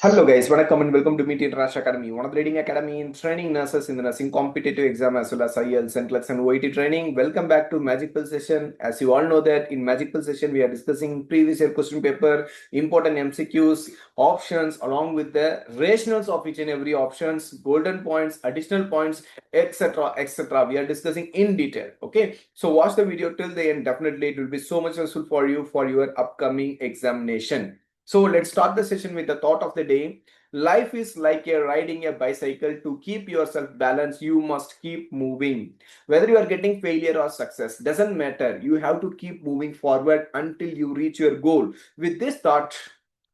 Hello guys, welcome and welcome to Metier International Academy, one of the leading academy in training nurses in the nursing competitive exam as well as IELTS, NCLEX and OET training. Welcome back to Magic Pill session. As you all know that in Magic Pill session we are discussing previous year question paper, important MCQs, options along with the rationals of each and every options, golden points, additional points, etc. etc. We are discussing in detail. Okay, so watch the video till the end. Definitely it will be so much useful for you for your upcoming examination. So let's start the session with the thought of the day. Life is like riding a bicycle. To keep yourself balanced, you must keep moving. Whether you are getting failure or success, doesn't matter. You have to keep moving forward until you reach your goal. With this thought,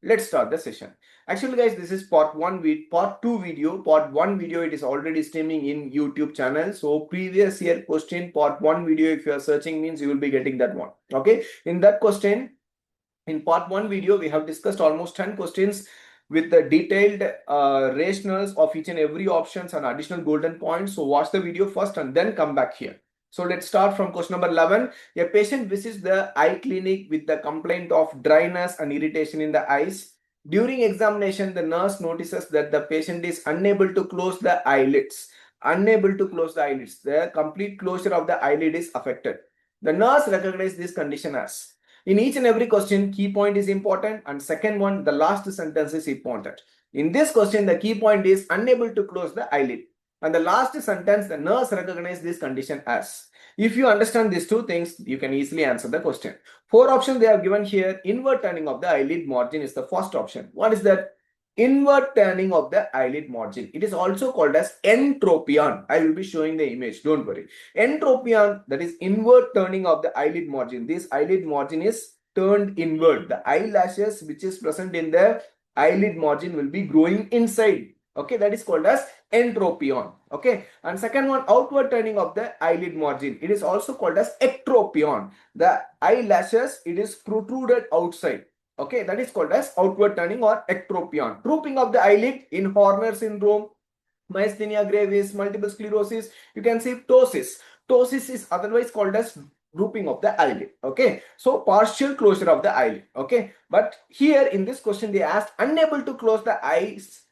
let's start the session. Actually, guys, this is part 2 video. Part 1 video, it is already streaming in YouTube channel. So previous year question, part 1 video, if you are searching means you will be getting that one. Okay. In that question, in part 1 video, we have discussed almost 10 questions with the detailed rationals of each and every options and additional golden points. So watch the video first and then come back here. So let's start from question number 11. A patient visits the eye clinic with the complaint of dryness and irritation in the eyes. During examination, the nurse notices that the patient is unable to close the eyelids. Unable to close the eyelids. The complete closure of the eyelid is affected. The nurse recognizes this condition as. In each and every question, key point is important, and second one, the last sentence is important. In this question, the key point is unable to close the eyelid. And the last sentence, the nurse recognizes this condition as. If you understand these two things, you can easily answer the question. 4 options they have given here. Inward turning of the eyelid margin is the first option. What is that? Inward turning of the eyelid margin. It is also called as entropion. I will be showing the image, don't worry. Entropion, that is inward turning of the eyelid margin. This eyelid margin is turned inward. The eyelashes which is present in the eyelid margin will be growing inside. Okay, that is called as entropion. Okay, and second one, outward turning of the eyelid margin. It is also called as ectropion. The eyelashes, it is protruded outside. Okay, that is called as outward turning or ectropion. Drooping of the eyelid in Horner syndrome, myasthenia gravis, multiple sclerosis. You can see ptosis. Ptosis is otherwise called as drooping of the eyelid. Okay, so partial closure of the eyelid. Okay, but here in this question they asked unable to close the eyes,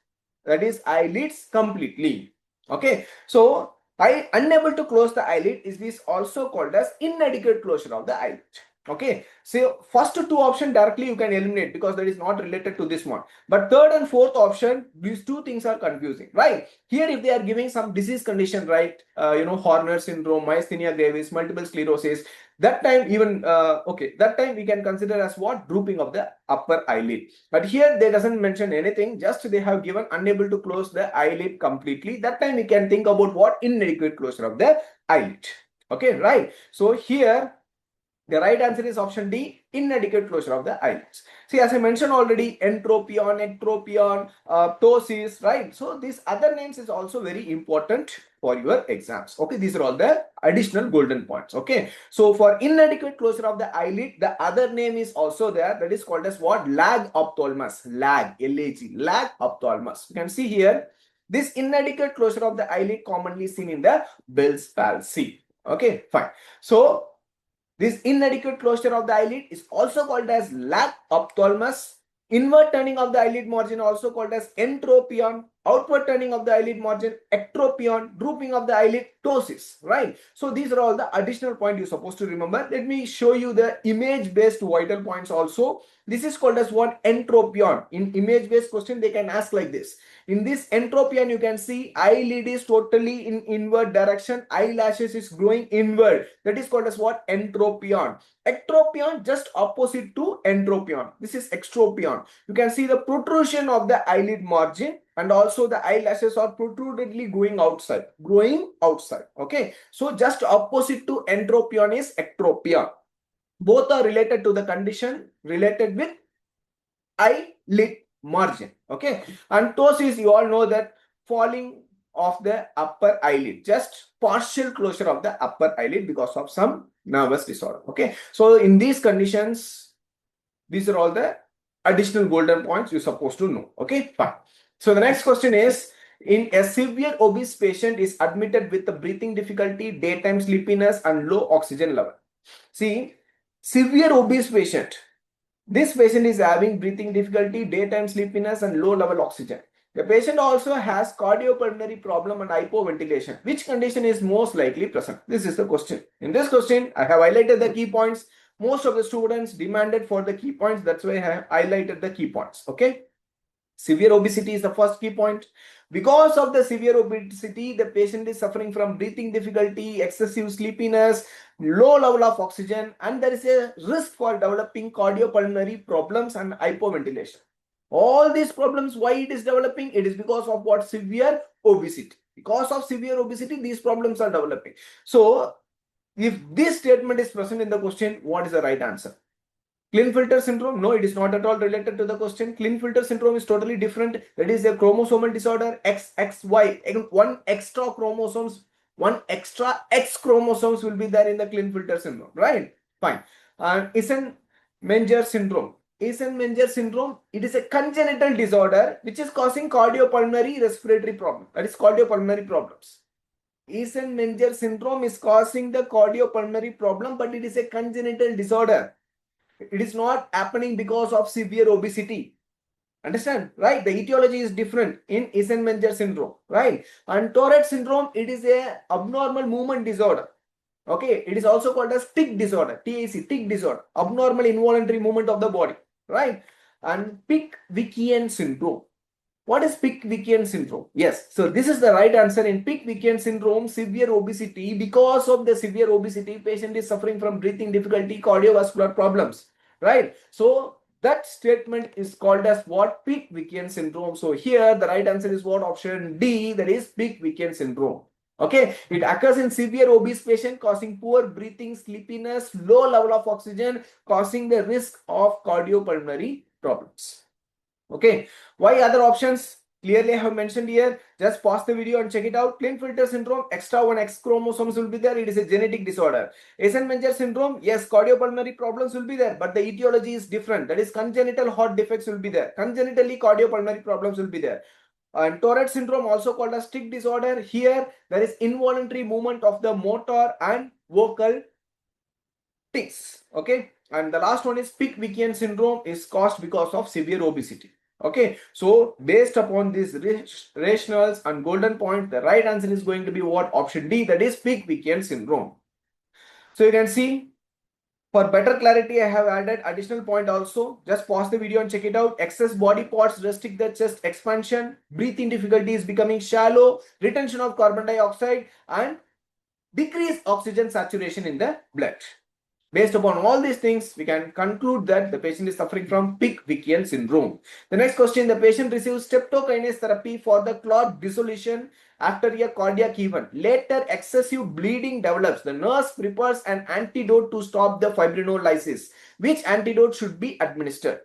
that is eyelids completely. Okay, so unable to close the eyelid is this also called as inadequate closure of the eyelid. Okay, so first 2 options directly you can eliminate because that is not related to this one. But third and fourth option, these 2 things are confusing, right? Here if they are giving some disease condition, right? Horner syndrome, myasthenia gravis, multiple sclerosis, that time even, that time we can consider as what? Drooping of the upper eyelid. But here they doesn't mention anything, just they have given unable to close the eyelid completely. That time we can think about what? Inadequate closure of the eyelid. Okay, right? So here, the right answer is option D, inadequate closure of the eyelids. See, as I mentioned already, entropion, ectropion, ptosis, right? So these other names is also very important for your exams. Okay, these are all the additional golden points. Okay, so for inadequate closure of the eyelid, the other name is also there. That is called as what? Lag ophthalmos. Lag, L-A-G, lag ophthalmos. You can see here, this inadequate closure of the eyelid commonly seen in the Bell's palsy. Okay, fine. So this inadequate closure of the eyelid is also called as lag ophthalmos. Inward turning of the eyelid margin also called as entropion. Outward turning of the eyelid margin, ectropion. Drooping of the eyelid, ptosis, right? So these are all the additional points you're supposed to remember. Let me show you the image-based vital points also. This is called as what? Entropion. In image-based question, they can ask like this. In this entropion, you can see eyelid is totally in inward direction. Eyelashes is growing inward. That is called as what? Entropion. Ectropion, just opposite to entropion. This is extropion. You can see the protrusion of the eyelid margin and also the eyelashes are protrudedly going outside. Growing outside. Okay. So just opposite to entropion is ectropion. Both are related to the condition related with eyelid margin. Okay, and ptosis, you all know that falling of the upper eyelid, just partial closure of the upper eyelid because of some nervous disorder. Okay, so in these conditions, these are all the additional golden points you're supposed to know. Okay, fine. So the next question is, in a severe obese patient is admitted with the breathing difficulty, daytime sleepiness and low oxygen level. See, severe obese patient, This patient is having breathing difficulty, daytime sleepiness, and low level oxygen. The patient also has cardiopulmonary problem and hypoventilation. Which condition is most likely present? This is the question. In this question, I have highlighted the key points. Most of the students demanded for the key points. That's why I have highlighted the key points. Okay. Severe obesity is the first key point. Because of the severe obesity, the patient is suffering from breathing difficulty, excessive sleepiness, low level of oxygen, and there is a risk for developing cardiopulmonary problems and hypoventilation. All these problems, why it is developing? It is because of what? Severe obesity. Because of severe obesity, these problems are developing. So, if this statement is present in the question, what is the right answer? Klinefelter syndrome? No, it is not at all related to the question. Klinefelter syndrome is totally different. That is a chromosomal disorder. XXY, one extra chromosomes, one extra X chromosomes will be there in the Klinefelter syndrome, right? Fine. And Eisenmenger syndrome. Eisenmenger syndrome, it is a congenital disorder which is causing cardiopulmonary respiratory problem. That is cardiopulmonary problems. Eisenmenger syndrome is causing the cardiopulmonary problem, but it is a congenital disorder. It is not happening because of severe obesity. Understand? Right? The etiology is different in Eisenmenger syndrome. Right? And Tourette syndrome, it is a abnormal movement disorder. Okay? It is also called as tic disorder. TAC, tic disorder. Abnormal involuntary movement of the body. Right? And Pick-Vikian syndrome. What is Pick-Vikian syndrome? Yes. So this is the right answer. In Pick-Vikian syndrome, severe obesity. Because of the severe obesity, patient is suffering from breathing difficulty, cardiovascular problems. Right? So that statement is called as what? Pick-Vikian syndrome. So here the right answer is what? Option D, that is Pick-Vikian syndrome. Okay, it occurs in severe obese patient causing poor breathing, sleepiness, low level of oxygen, causing the risk of cardiopulmonary problems. Okay, why other options? Clearly I have mentioned here. Just pause the video and check it out. Klinefelter syndrome, extra one X chromosomes will be there. It is a genetic disorder. Eisenmenger syndrome, yes, cardiopulmonary problems will be there, but the etiology is different. That is congenital heart defects will be there. Congenitally cardiopulmonary problems will be there. And Tourette syndrome, also called as tic disorder. Here there is involuntary movement of the motor and vocal tics. Okay, and the last one is Pick-Vikian syndrome is caused because of severe obesity. Okay, so based upon these rationals and golden point, the right answer is going to be what? Option D, that is Pick-Vikian syndrome. So you can see, for better clarity, I have added additional point also. Just pause the video and check it out. Excess body parts restrict the chest expansion, breathing difficulty is becoming shallow, retention of carbon dioxide, and decreased oxygen saturation in the blood. Based upon all these things, we can conclude that the patient is suffering from Pick-Vikian syndrome. The next question, the patient receives streptokinase therapy for the clot dissolution after a cardiac event. Later, excessive bleeding develops. The nurse prepares an antidote to stop the fibrinolysis. Which antidote should be administered?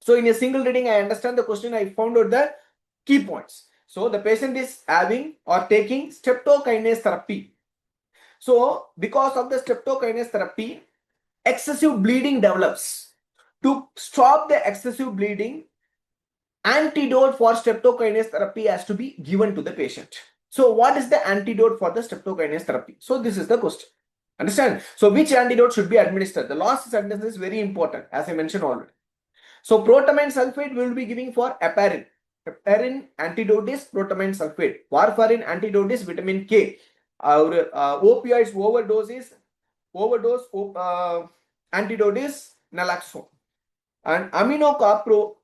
So in a single reading, I understand the question. I found out the key points. So the patient is having or taking streptokinase therapy. So, because of the streptokinase therapy, excessive bleeding develops. To stop the excessive bleeding, antidote for streptokinase therapy has to be given to the patient. So, what is the antidote for the streptokinase therapy? So, this is the question. Understand? So, which antidote should be administered? The last sentence is very important, as I mentioned already. So, protamine sulfate we will be giving for heparin. Heparin antidote is protamine sulfate. Warfarin antidote is vitamin K. Our opioids overdose antidote is naloxone, and aminocaproic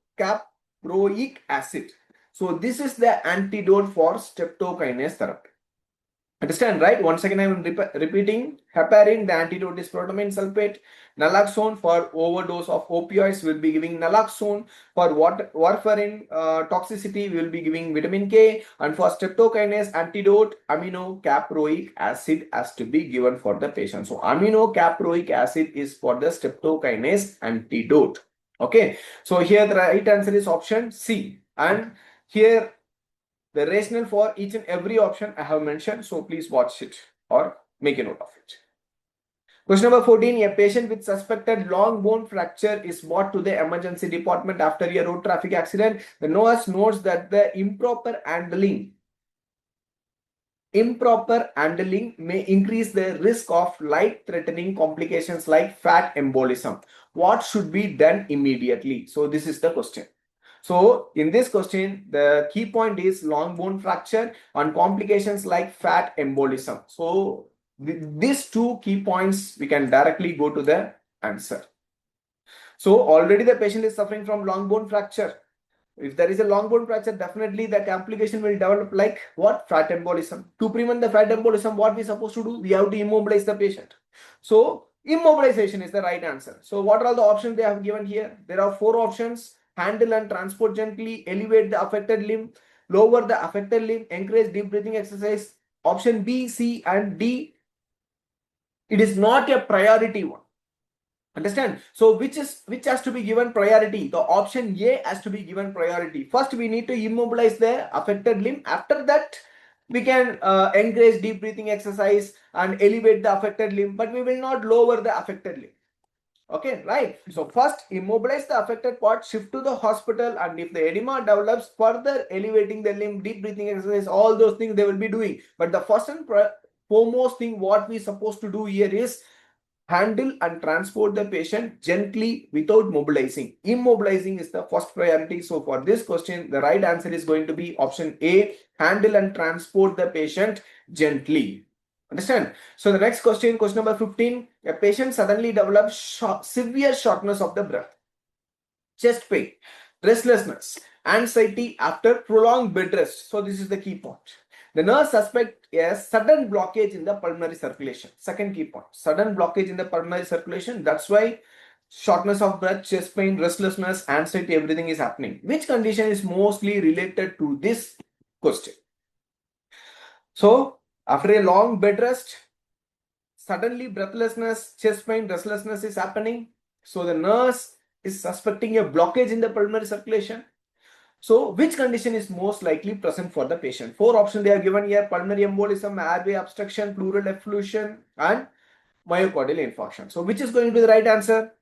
acid. So this is the antidote for streptokinase therapy. Understand, right? Once again I am repeating. Heparin, the antidote is protamine sulfate. Naloxone, for overdose of opioids, will be giving naloxone. For warfarin toxicity, we will be giving vitamin K. And for streptokinase antidote, aminocaproic acid has to be given for the patient. So aminocaproic acid is for the streptokinase antidote. Okay, so here the right answer is option C. And here the rationale for each and every option I have mentioned, so please watch it or make a note of it. Question number 14, a patient with suspected long bone fracture is brought to the emergency department after a road traffic accident. The nurse notes that the improper handling may increase the risk of life-threatening complications like fat embolism. what should be done immediately? So this is the question. So in this question, the key point is long bone fracture and complications like fat embolism. So these two key points, we can directly go to the answer. So already the patient is suffering from long bone fracture. If there is a long bone fracture, definitely that complication will develop like what? Fat embolism. To prevent the fat embolism, what we supposed to do? We have to immobilize the patient. So immobilization is the right answer. So what are all the options they have given here? There are 4 options: handle and transport gently, elevate the affected limb, lower the affected limb, encourage deep breathing exercise. Option B, C, and D, it is not a priority one. Understand? So which has to be given priority? The option A has to be given priority. First, we need to immobilize the affected limb. After that, we can encourage deep breathing exercise and elevate the affected limb, but we will not lower the affected limb. Okay, right? So first, immobilize the affected part, shift to the hospital, and if the edema develops, further elevating the limb, deep breathing exercise, all those things they will be doing. But the first and foremost thing what we supposed to do here is handle and transport the patient gently without mobilizing. Immobilizing is the first priority. So for this question, the right answer is going to be option A, handle and transport the patient gently. Understand? So the next question, question number 15, a patient suddenly develops severe shortness of the breath, chest pain, restlessness, anxiety after prolonged bed rest. So this is the key point. The nurse suspects a sudden blockage in the pulmonary circulation. Second key point, sudden blockage in the pulmonary circulation. That's why shortness of breath, chest pain, restlessness, anxiety, everything is happening. Which condition is mostly related to this question? So after a long bed rest, suddenly breathlessness, chest pain, restlessness is happening. So the nurse is suspecting a blockage in the pulmonary circulation. So which condition is most likely present for the patient? 4 options they are given here: pulmonary embolism, airway obstruction, pleural effusion, and myocardial infarction. So which is going to be the right answer?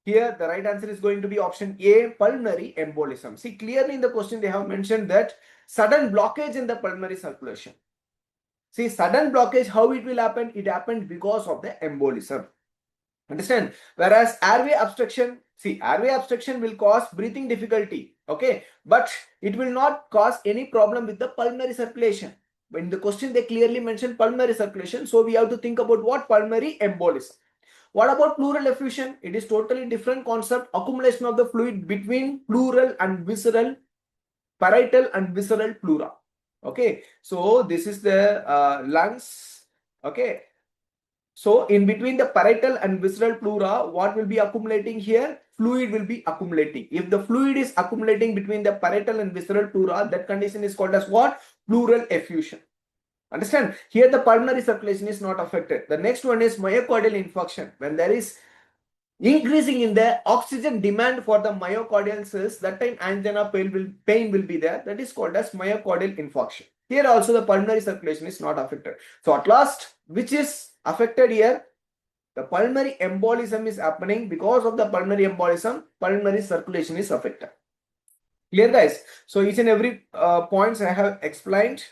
Here the right answer is going to be option A, pulmonary embolism. See, clearly in the question they have mentioned that sudden blockage in the pulmonary circulation. See, sudden blockage, how it will happen? It happened because of the embolism. Understand? Whereas airway obstruction, see, airway obstruction will cause breathing difficulty, okay, but it will not cause any problem with the pulmonary circulation. In the question they clearly mentioned pulmonary circulation, so we have to think about what? Pulmonary embolism. What about pleural effusion? It is totally different concept. Accumulation of the fluid between pleural and visceral, parietal and visceral pleura. Okay, so this is the lungs. Okay, so in between the parietal and visceral pleura, what will be accumulating here? Fluid will be accumulating. If the fluid is accumulating between the parietal and visceral pleura, that condition is called as what? Pleural effusion. Understand? Here the pulmonary circulation is not affected. The next one is myocardial infarction. When there is increasing in the oxygen demand for the myocardial cells, that time angina pain will be there. That is called as myocardial infarction. Here also the pulmonary circulation is not affected. So at last, which is affected here? The pulmonary embolism is happening. Because of the pulmonary embolism, pulmonary circulation is affected. Clear, guys? So each and every points I have explained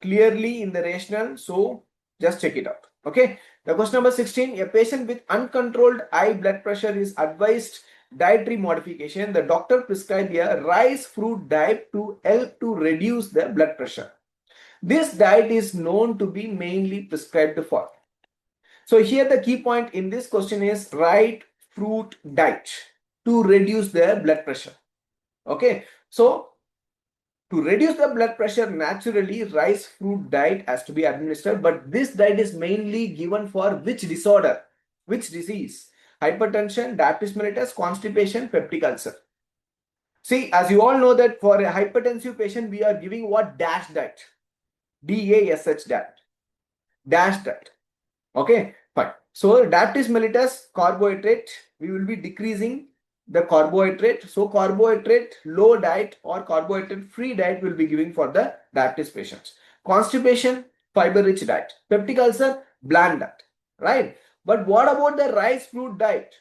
clearly in the rationale. So just check it out. Okay. The question number 16, a patient with uncontrolled high blood pressure is advised dietary modification. The doctor prescribed a rice fruit diet to help to reduce the blood pressure. This diet is known to be mainly prescribed for. So here the key point in this question is right fruit diet to reduce the blood pressure. Okay. So to reduce the blood pressure, naturally rice fruit diet has to be administered, but this diet is mainly given for which disorder? Which disease? Hypertension, diabetes mellitus, constipation, peptic ulcer. See, as you all know that for a hypertensive patient, we are giving what? Dash diet. DASH diet. Dash diet. Okay, fine. So diabetes mellitus, carbohydrate, we will be decreasing the carbohydrate. So carbohydrate low diet or carbohydrate free diet will be giving for the diabetes patients. Constipation, fiber rich diet. Peptic ulcer, bland diet, right? But what about the rice fruit diet?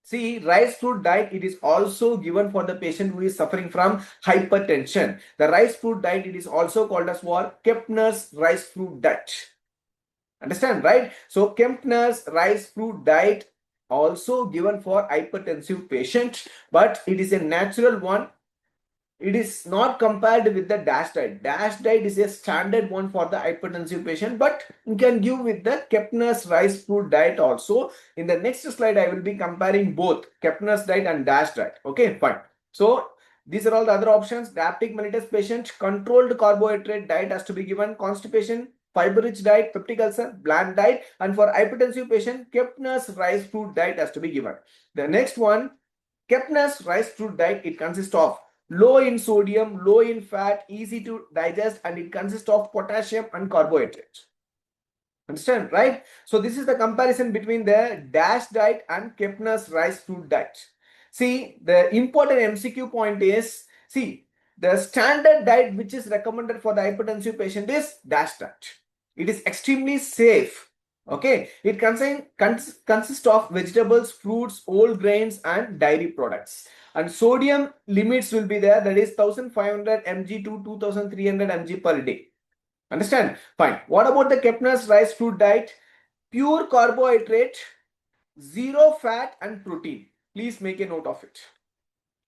See, rice fruit diet, it is also given for the patient who is suffering from hypertension. The rice fruit diet, it is also called as what? Kempner's rice fruit diet. Understand, right? So Kempner's rice fruit diet also given for hypertensive patient, but it is a natural one. It is not compared with the DASH diet. DASH diet is a standard one for the hypertensive patient, but you can give with the Kepner's rice fruit diet also. In the next slide, I will be comparing both Kepner's diet and DASH diet. Okay, fine. So these are all the other options. Diabetic mellitus patient, controlled carbohydrate diet has to be given. Constipation, fiber-rich diet, peptic ulcer, bland diet, and for hypertensive patient, Kepner's rice fruit diet has to be given. The next one, Kepner's rice fruit diet, it consists of low in sodium, low in fat, easy to digest, and it consists of potassium and carbohydrates. Understand, right? So this is the comparison between the DASH diet and Kepner's rice fruit diet. See, the important MCQ point is, see, the standard diet which is recommended for the hypertensive patient is DASH diet. It is extremely safe. Okay, it consists of vegetables, fruits, whole grains, and dairy products. And sodium limits will be there, that is 1500 mg to 2300 mg per day. Understand? Fine. What about the Kepner's rice fruit diet? Pure carbohydrate, zero fat and protein. Please make a note of it.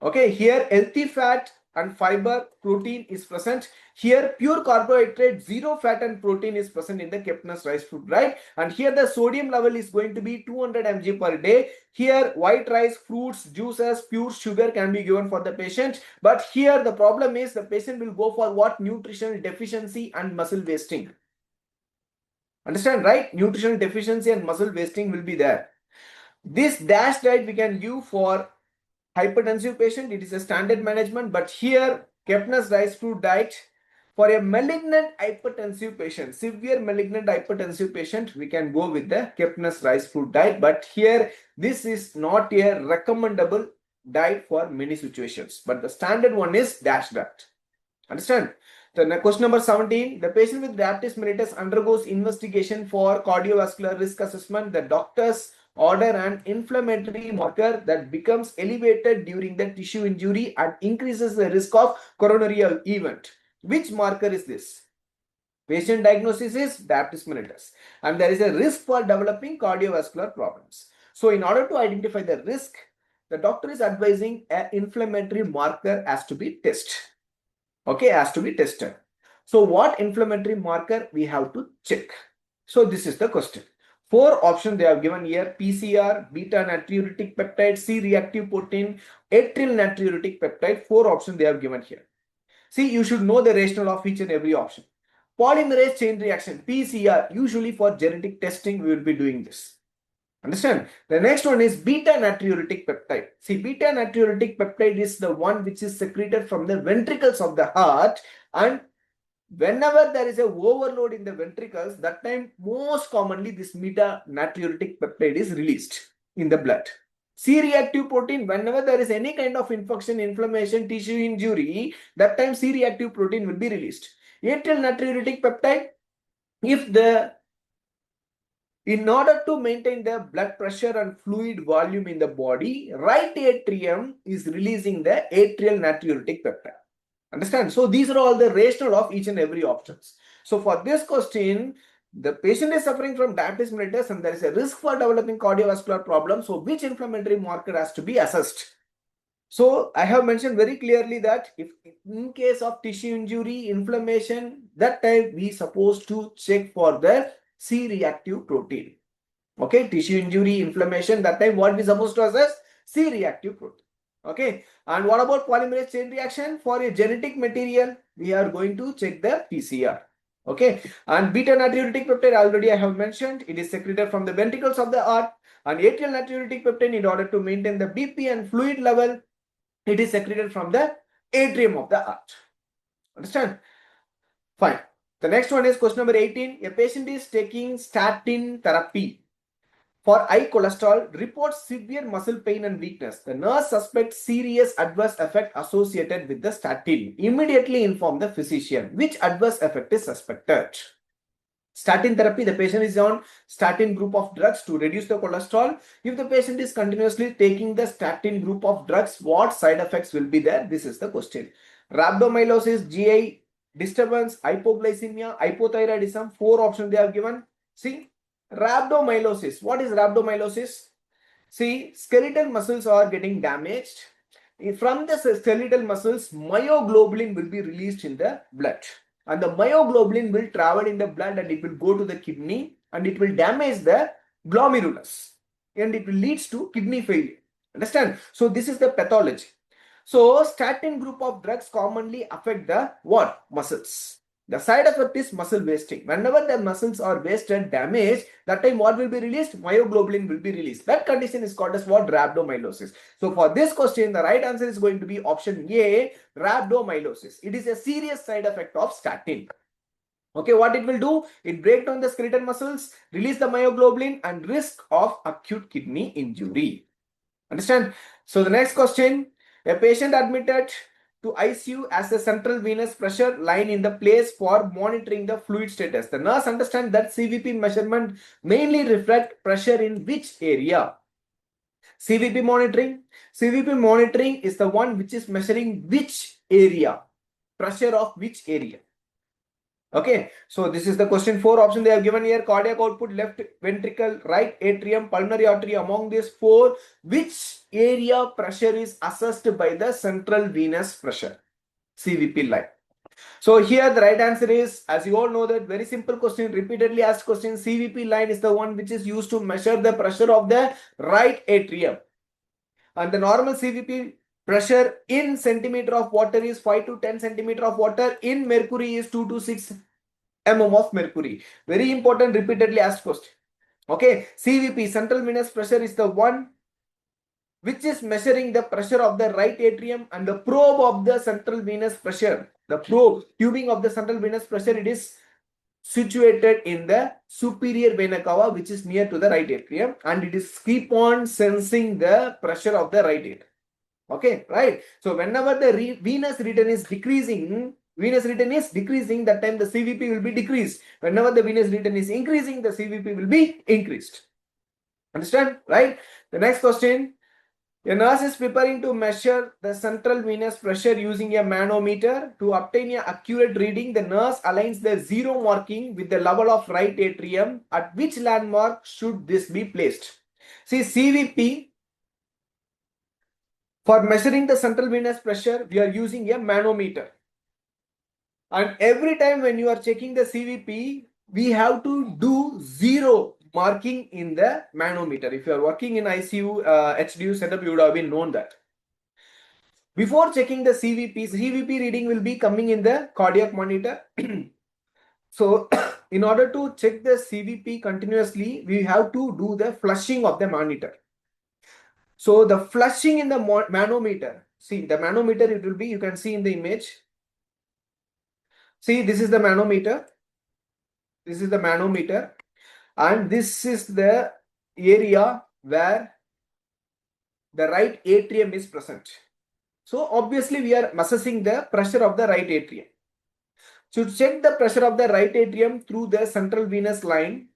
Okay, here healthy fat and fiber, protein is present. Here pure carbohydrate, zero fat and protein is present in the Kepner's rice fruit, right? And here the sodium level is going to be 200 mg per day. Here white rice, fruits, juices, pure sugar can be given for the patient. But here the problem is the patient will go for what? Nutritional deficiency and muscle wasting. Understand, right? Nutritional deficiency and muscle wasting will be there. This DASH diet we can give for hypertensive patient, it is a standard management, but here Kepner's rice fruit diet for a malignant hypertensive patient, severe malignant hypertensive patient, we can go with the Kepner's rice fruit diet, but here this is not a recommendable diet for many situations, but the standard one is DASH diet. Understand? Then question number 17, the patient with diabetes mellitus undergoes investigation for cardiovascular risk assessment. The doctors order an inflammatory marker that becomes elevated during the tissue injury and increases the risk of coronary event. Which marker is this? Patient diagnosis is diabetes mellitus, and there is a risk for developing cardiovascular problems. So in order to identify the risk, the doctor is advising an inflammatory marker has to be tested. Okay, has to be tested. So what inflammatory marker we have to check? So this is the question. 4 options they have given here: PCR, beta natriuretic peptide, C-reactive protein, atrial natriuretic peptide. 4 options they have given here. See, you should know the rationale of each and every option. Polymerase chain reaction, PCR, usually for genetic testing we will be doing this. Understand? The next one is beta natriuretic peptide. See, beta natriuretic peptide is the one which is secreted from the ventricles of the heart, and whenever there is a overload in the ventricles, that time most commonly this beta natriuretic peptide is released in the blood. C-reactive protein, whenever there is any kind of infection, inflammation, tissue injury, that time C-reactive protein will be released. Atrial natriuretic peptide, in order to maintain the blood pressure and fluid volume in the body, right atrium is releasing the atrial natriuretic peptide. Understand? So these are all the rationale of each and every options. So for this question, the patient is suffering from diabetes mellitus and there is a risk for developing cardiovascular problems. So which inflammatory marker has to be assessed? So I have mentioned very clearly that if in case of tissue injury, inflammation, that time we supposed to check for the C-reactive protein. Okay, tissue injury, inflammation, that time what we supposed to assess? C-reactive protein. Okay, and what about polymerase chain reaction? For a genetic material, we are going to check the PCR. Okay, and beta natriuretic peptide already I have mentioned, it is secreted from the ventricles of the heart, and atrial natriuretic peptide, in order to maintain the BP and fluid level, it is secreted from the atrium of the heart. Understand? Fine. The next one is question number 18. A patient is taking statin therapy for high cholesterol, reports severe muscle pain and weakness. The nurse suspects serious adverse effect associated with the statin. Immediately inform the physician. Which adverse effect is suspected? Statin therapy, the patient is on statin group of drugs to reduce the cholesterol. If the patient is continuously taking the statin group of drugs, what side effects will be there? This is the question. Rhabdomyolysis, GI disturbance, hypoglycemia, hypothyroidism. 4 options they have given. See, rhabdomyolysis. What is rhabdomyolysis? See, skeletal muscles are getting damaged. From the skeletal muscles, myoglobin will be released in the blood. And the myoglobin will travel in the blood and it will go to the kidney and it will damage the glomerulus. And it will lead to kidney failure. Understand? So this is the pathology. So statin group of drugs commonly affect the what? Muscles. The side effect is muscle wasting. Whenever the muscles are wasted, damaged, that time what will be released? Myoglobin will be released. That condition is called as what? Rhabdomyolysis. So for this question, the right answer is going to be option A, rhabdomyolysis. It is a serious side effect of statin. Okay, what it will do? It break down the skeletal muscles, release the myoglobin and risk of acute kidney injury. Understand? So the next question, a patient admitted to ICU as a central venous pressure line in the place for monitoring the fluid status. The nurse understands that CVP measurement mainly reflect pressure in which area? CVP monitoring. CVP monitoring is the one which is measuring which area, pressure of which area. Okay, so this is the question 4 option they have given here. Cardiac output, left ventricle, right atrium, pulmonary artery. Among these 4, which area pressure is assessed by the central venous pressure? CVP line. So here the right answer is, as you all know, that very simple question, repeatedly asked question, CVP line is the one which is used to measure the pressure of the right atrium. And the normal CVP pressure in centimeter of water is 5 to 10 centimeter of water. In mercury is 2 to 6 mm of mercury. Very important, repeatedly asked question. Okay, CVP, central venous pressure, is the one which is measuring the pressure of the right atrium, and the probe of the central venous pressure, the probe tubing of the central venous pressure, it is situated in the superior vena cava, which is near to the right atrium, and it is keep on sensing the pressure of the right atrium. Okay, right? So whenever the venous return is decreasing, that time the CVP will be decreased. Whenever the venous return is increasing, the CVP will be increased. Understand? Right? The next question. A nurse is preparing to measure the central venous pressure using a manometer. To obtain an accurate reading, the nurse aligns the zero marking with the level of right atrium. At which landmark should this be placed? See, CVP, for measuring the central venous pressure, we are using a manometer. And every time when you are checking the CVP, we have to do zero marking in the manometer. If you are working in ICU, HDU setup, you would have been known that. Before checking the CVP reading will be coming in the cardiac monitor. So in order to check the CVP continuously, we have to do the flushing of the monitor. So the flushing in the manometer, see the manometer, it will be, you can see in the image. See, this is the manometer. This is the manometer. And this is the area where the right atrium is present. So obviously we are assessing the pressure of the right atrium. To check the pressure of the right atrium through the central venous line,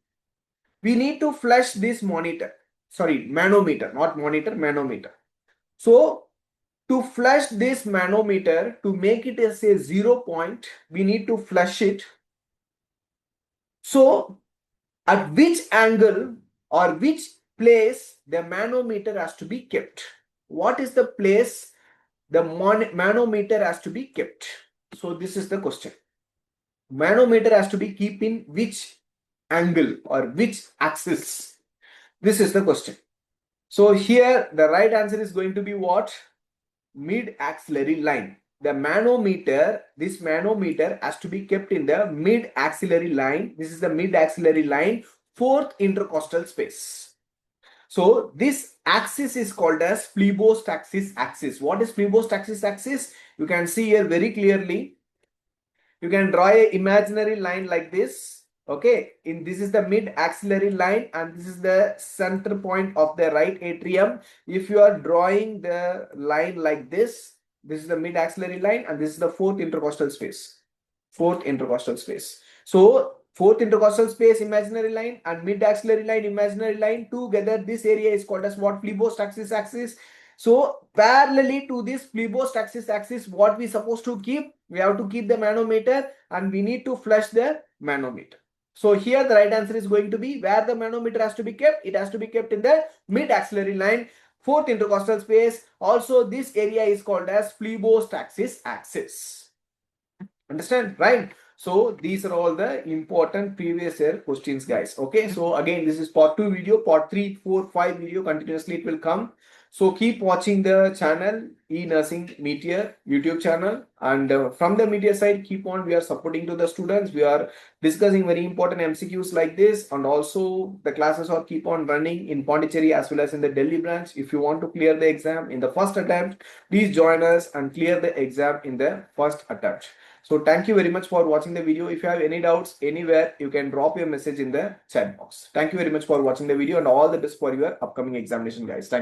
we need to flush this manometer. Not monitor, manometer. So to flush this manometer, to make it as a 0 point, we need to flush it. So at which angle or which place the manometer has to be kept? What is the place the manometer has to be kept? So this is the question. Manometer has to be kept in which angle or which axis? This is the question. So here the right answer is going to be what? Mid-axillary line. The manometer, this manometer has to be kept in the mid-axillary line. This is the mid-axillary line, 4th intercostal space. So this axis is called as phlebostaxis axis. What is phlebostaxis axis? You can see here very clearly. You can draw an imaginary line like this. Okay, this is the mid-axillary line and this is the center point of the right atrium. If you are drawing the line like this is the mid-axillary line and this is the 4th intercostal space. 4th intercostal space. So 4th intercostal space, imaginary line, and mid-axillary line, imaginary line, together this area is called as what? Phlebostaxis axis. So parallelly to this phlebostaxis axis, what we supposed to keep? We have to keep the manometer and we need to flush the manometer. So here the right answer is going to be where the manometer has to be kept. It has to be kept in the mid-axillary line, fourth intercostal space. Also, this area is called as phlebostaxis axis. Understand, right? So these are all the important previous year questions, guys. Okay, so again, this is part 2 video, part 3, 4, 5 video continuously it will come. So keep watching the channel e-nursing Metier YouTube channel, and from the Metier side, keep on, we are supporting to the students. We are discussing very important MCQs like this, and also the classes are keep on running in Pondicherry as well as in the Delhi branch. If you want to clear the exam in the first attempt, please join us and clear the exam in the first attempt. So thank you very much for watching the video. If you have any doubts anywhere, you can drop your message in the chat box. Thank you very much for watching the video, and all the best for your upcoming examination, guys. Thank you.